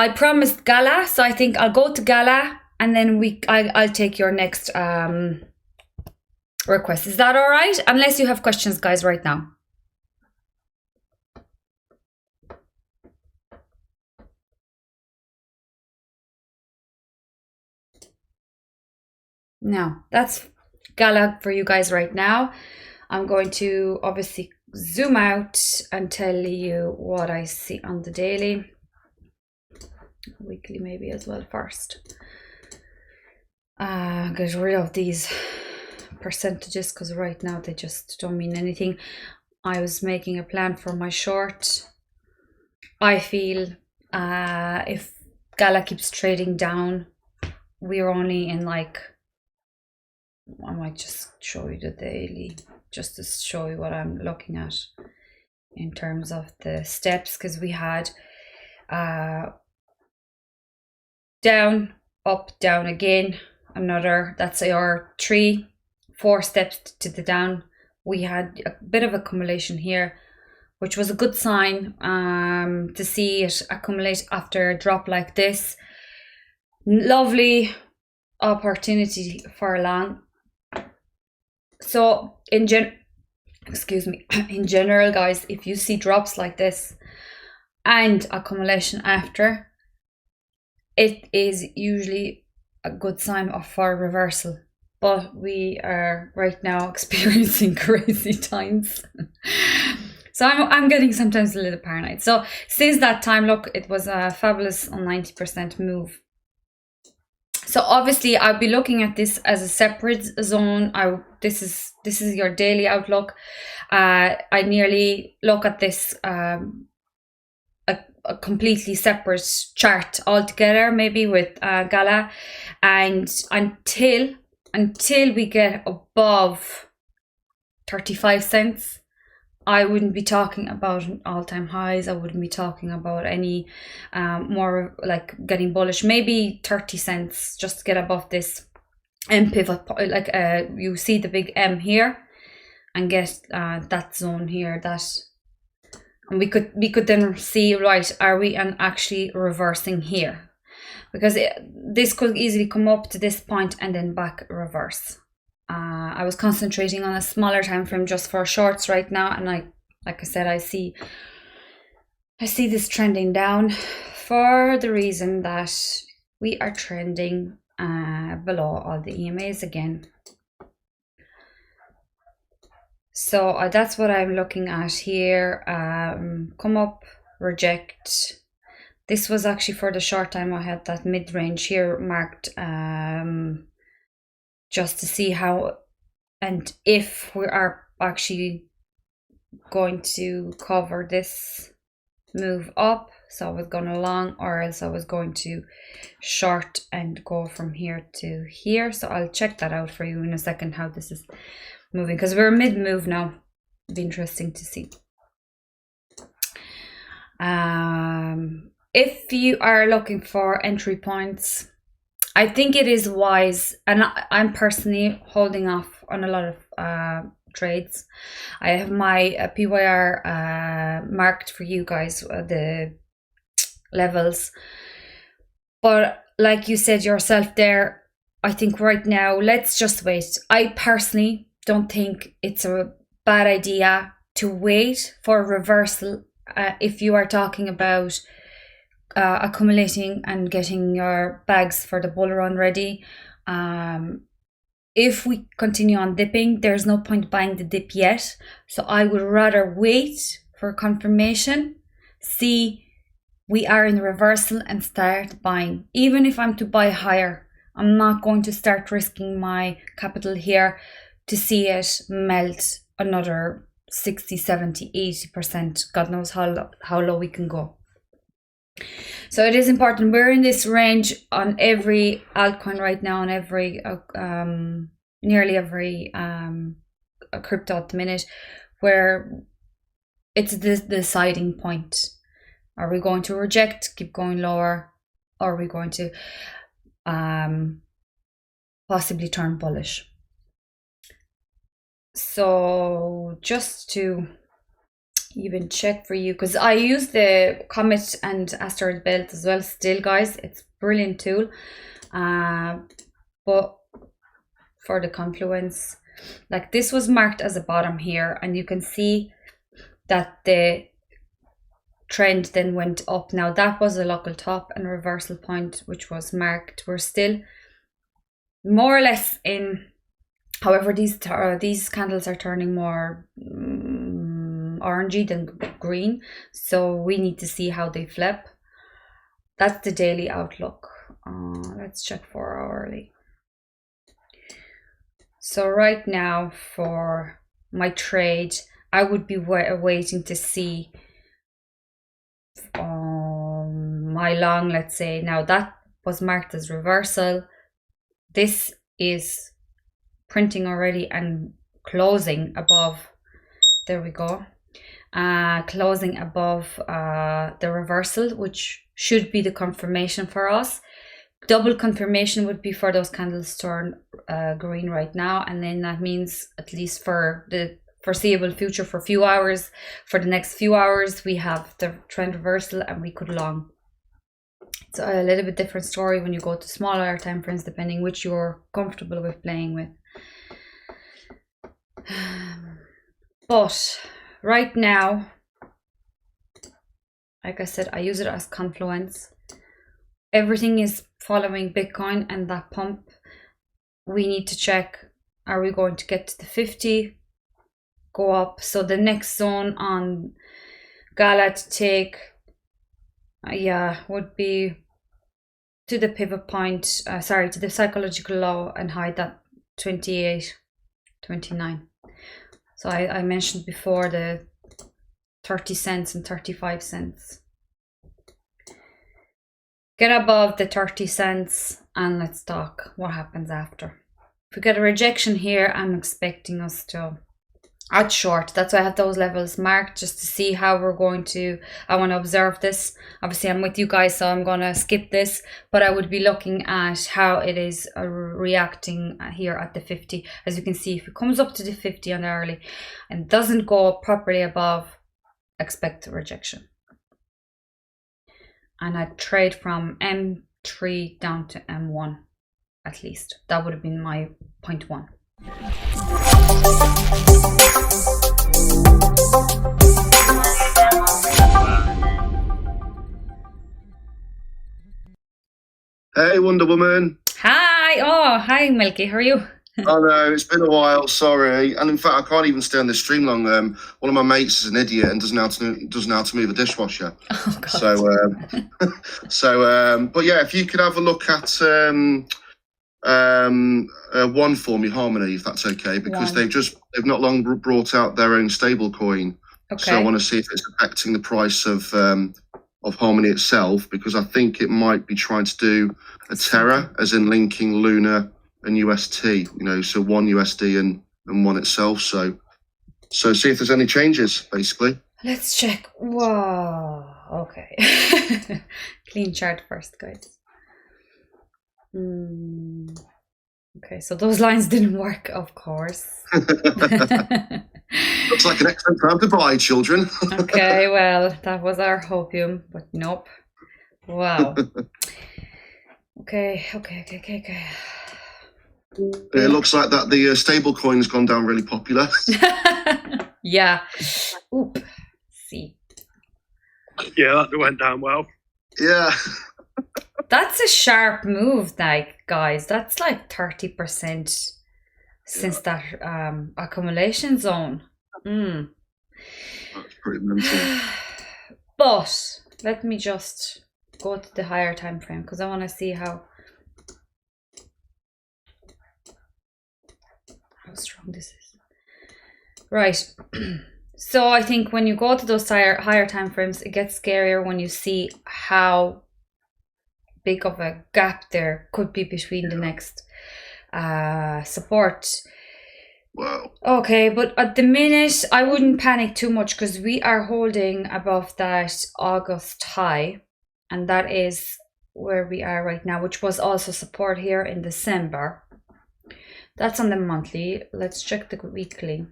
I promised GALA, so I think I'll go to GALA and then I'll take your next request. Is that all right? Unless you have questions, guys, right now. Now, that's GALA for you guys right now. I'm going to obviously zoom out and tell you what I see on the daily. Weekly maybe as well first. Get rid of these percentages because right now they just don't mean anything. I was making a plan for my short. I feel if GALA keeps trading down, we're only in like, I might just show you the daily just to show you what I'm looking at in terms of the steps, because we had down, up, down again, another, that's our 3-4 steps to the down. We had a bit of accumulation here, which was a good sign to see it accumulate after a drop like this. Lovely opportunity for a long. So in general, guys, if you see drops like this and accumulation after, it is usually a good sign for reversal. But we are right now experiencing crazy times. So I'm getting sometimes a little paranoid. So since that time, look, it was a fabulous 90% move. So obviously I'll be looking at this as a separate zone. This is your daily outlook. I nearly look at this a completely separate chart altogether, maybe with GALA, and until we get above 35 cents, I wouldn't be talking about all-time highs. I wouldn't be talking about any more like getting bullish. Maybe 30 cents just to get above this M pivot, like you see the big M here, and get that zone here. And we could then see, right, are we actually reversing here? Because this could easily come up to this point and then back reverse. I was concentrating on a smaller time frame just for shorts right now, and like I said, I see this trending down for the reason that we are trending below all the EMAs again. So that's what I'm looking at here. Come up, reject. This was actually for the short time. I had that mid-range here marked just to see how and if we are actually going to cover this move up. So I was going along, or else I was going to short and go from here to here. So I'll check that out for you in a second, how this is moving, because we're mid-move now. It'd be interesting to see. If you are looking for entry points, I think it is wise, and I'm personally holding off on a lot of trades. I have my PYR marked for you guys, the levels. But like you said yourself there, I think right now, let's just wait. I personally don't think it's a bad idea to wait for a reversal if you are talking about accumulating and getting your bags for the bull run ready. If we continue on dipping, there's no point buying the dip yet. So I would rather wait for confirmation, see we are in reversal, and start buying. Even if I'm to buy higher, I'm not going to start risking my capital here to see it melt another 60, 70, 80%. God knows how low we can go. So it is important. We're in this range on every altcoin right now, on every nearly every crypto at the minute, where it's the deciding point. Are we going to reject, keep going lower, or are we going to possibly turn bullish? So just to even check for you, because I use the Comet and Asteroid Belt as well still, guys. It's brilliant tool. But for the confluence, like this was marked as a bottom here, and you can see that the trend then went up. Now that was a local top and reversal point which was marked. We're still more or less in, however these candles are turning more orangey than green, so we need to see how they flip. That's the daily outlook. Let's check for hourly. So right now for my trade, I would be waiting to see my long, let's say. Now that was marked as reversal. This is printing already and closing above. There we go. Closing above the reversal, which should be the confirmation for us. Double confirmation would be for those candles turn green right now, and then that means at least for the foreseeable future, for a few hours, for the next few hours, we have the trend reversal and we could long. It's a little bit different story when you go to smaller time frames, depending which you're comfortable with playing with. But right now, like I said, I use it as confluence. Everything is following Bitcoin and that pump. We need to check, are we going to get to the 50, go up? So the next zone on GALA to take, would be to the pivot point, to the psychological low and high, that 28.29. So I mentioned before the 30 cents and 35 cents. Get above the 30 cents and let's talk what happens after. If we get a rejection here, I'm expecting us to add short. That's why I have those levels marked, just to see how we're going to, I want to observe this. Obviously I'm with you guys, so I'm going to skip this, but I would be looking at how it is reacting here at the 50. As you can see, if it comes up to the 50 on the early and doesn't go properly above, expect a rejection. And I trade from M3 down to M1 at least. That would have been my point one. Hey, Wonder Woman. Hi. Oh, hi, Milky. How are you? Oh no, it's been a while. Sorry, and in fact, I can't even stay on this stream long. One of my mates is an idiot and doesn't know how to move a dishwasher. Oh, God. But yeah, if you could have a look at one for me, Harmony, if that's okay, because they've not long brought out their own stable coin. Okay. So I want to see if it's affecting the price of Harmony itself, because I think it might be trying to do a Terra, as in linking Luna and UST, so one USD and one itself. So see if there's any changes, basically. Let's check. Whoa. Okay. Clean chart first, guys. Okay, so those lines didn't work, of course. Looks like an excellent time to buy, children. Okay, well, that was our hopium, but nope. Wow. Okay. It looks like that the stable coin has gone down really popular. Yeah. Oop. See. Yeah, that went down well. Yeah. That's a sharp move, like, guys. That's like 30% since that accumulation zone. That's pretty mental. But let me just go to the higher time frame, because I want to see how strong this is. Right. So I think when you go to those higher time frames, it gets scarier when you see how big of a gap there could be between the next support. Wow. Okay, but at the minute, I wouldn't panic too much, because we are holding above that August high, and that is where we are right now, which was also support here in December. That's on the monthly. Let's check the weekly.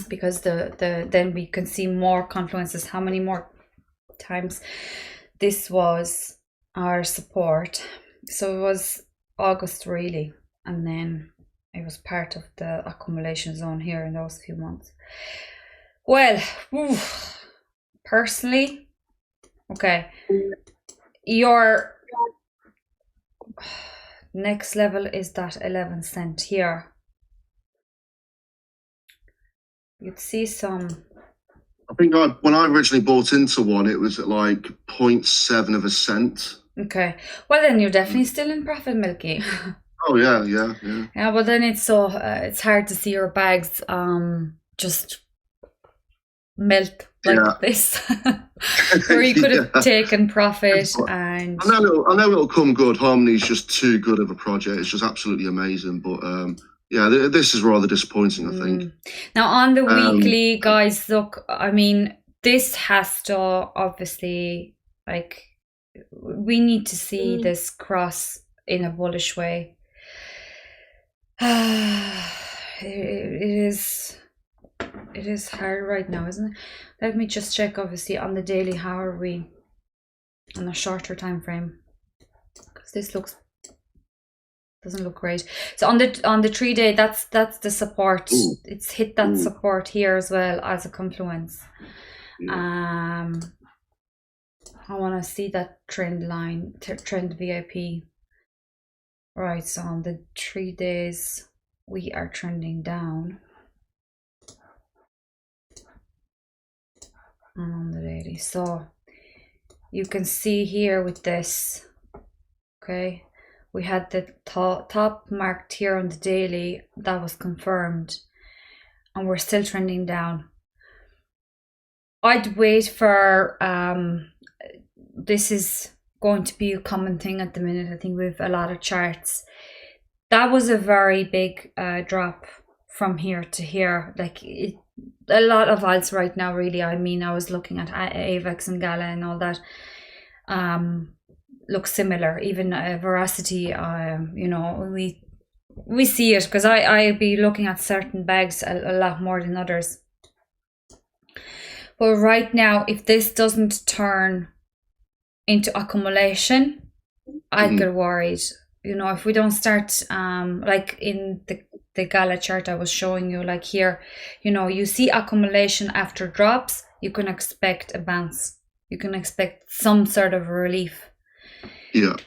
because then we can see more confluences. How many more times this was our support? So it was August really, and then it was part of the accumulation zone here in those few months. Well, personally, okay, your next level is that 11 cent here. You'd see some. I think when I originally bought into one, it was at like 0.7 of a cent. Okay, well then you're definitely still in profit, Milky. Oh yeah. Yeah, but then it's hard to see your bags just melt like this, where you could have taken profit. And I know it'll come good. Harmony's just too good of a project. It's just absolutely amazing. But yeah, this is rather disappointing, I think. Now on the weekly, guys, look, I mean, this has to obviously, like, we need to see this cross in a bullish way. It is hard right now, isn't it? Let me just check, obviously, on the daily. How are we on a shorter time frame? Because this doesn't look great. So on the 3-day, that's the support. It's hit that support here as well as a confluence. I want to see that trend line, trend VIP. Right, so on the 3 days, we are trending down. And on the daily, so you can see here with this, okay, we had the top marked here on the daily. That was confirmed, and we're still trending down. I'd wait for this is going to be a common thing at the minute. I think we have a lot of charts. That was a very big drop from here to here. Like a lot of alts right now, really. I mean, I was looking at AVEX and GALA and all that. Look similar. Even Veracity. You know, we see it because I be looking at certain bags a lot more than others. But right now, if this doesn't turn into accumulation, I'd get worried. You know, if we don't start like in the GALA chart I was showing you, like here, you know, you see accumulation after drops, you can expect a bounce. You can expect some sort of relief. Yeah.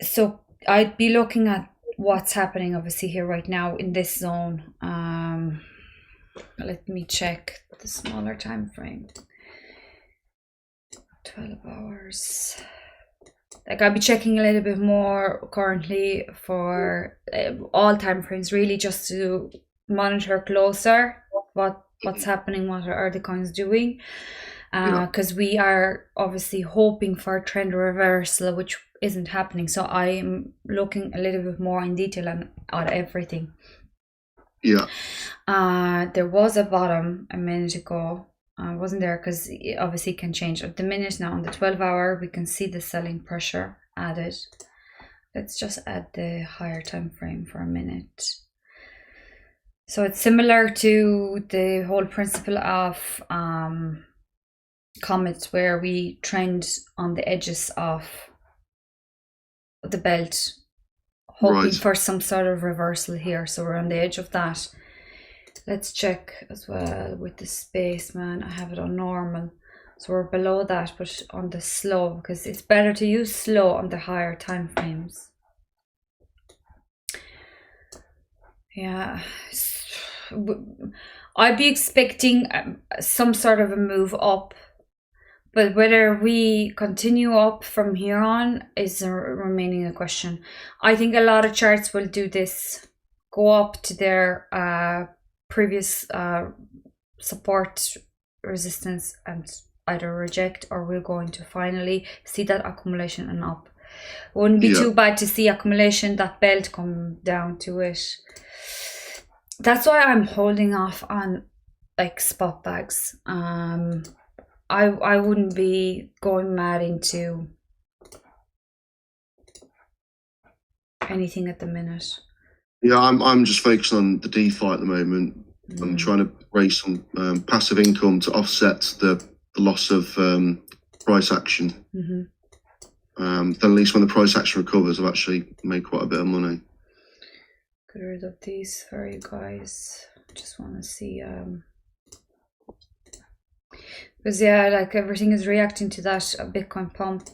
So I'd be looking at what's happening obviously here right now in this zone. Let me check the smaller time frame. 12 hours. Like, I'll be checking a little bit more currently for all time frames, really, just to monitor closer what's happening, what are the coins doing, because we are obviously hoping for a trend reversal, which isn't happening. So I'm looking a little bit more in detail on everything. Yeah. There was a bottom a minute ago. Wasn't there, because it obviously can change at the minute. Now on the 12-hour, we can see the selling pressure added. Let's just add the higher time frame for a minute. So it's similar to the whole principle of comets, where we trend on the edges of the belt, hoping for some sort of reversal here. So we're on the edge of that. Let's check as well with the spaceman. I have it on normal, so we're below that, but on the slow, because it's better to use slow on the higher time frames. Yeah, I'd be expecting some sort of a move up, but whether we continue up from here on is remaining a question. I think a lot of charts will do this, go up to their previous support resistance and either reject, or we're going to finally see that accumulation and up. Wouldn't be too bad to see accumulation, that belt come down to it. That's why I'm holding off on like spot bags. I wouldn't be going mad into anything at the minute. Yeah, I'm just focused on the DeFi at the moment. and trying to raise some passive income to offset the loss of price action. Then at least when the price action recovers, I've actually made quite a bit of money. Get rid of these for you guys. Just want to see because yeah, like everything is reacting to that Bitcoin pump.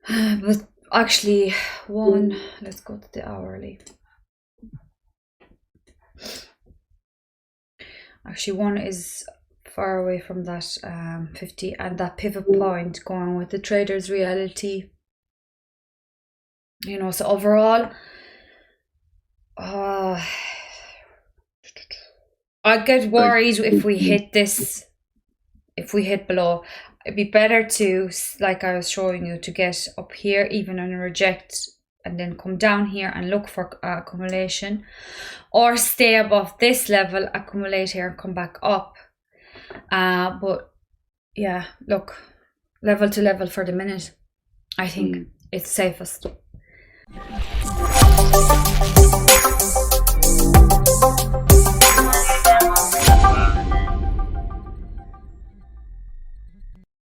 But actually, let's go to the hourly. Actually, one is far away from that 50, and that pivot point going with the trader's reality. You know, so overall, I get worried if we hit this, if we hit below. It'd be better to, like I was showing you, to get up here even and reject, and then come down here and look for accumulation, or stay above this level, accumulate here and come back up. But yeah, look, level to level for the minute, I think it's safest.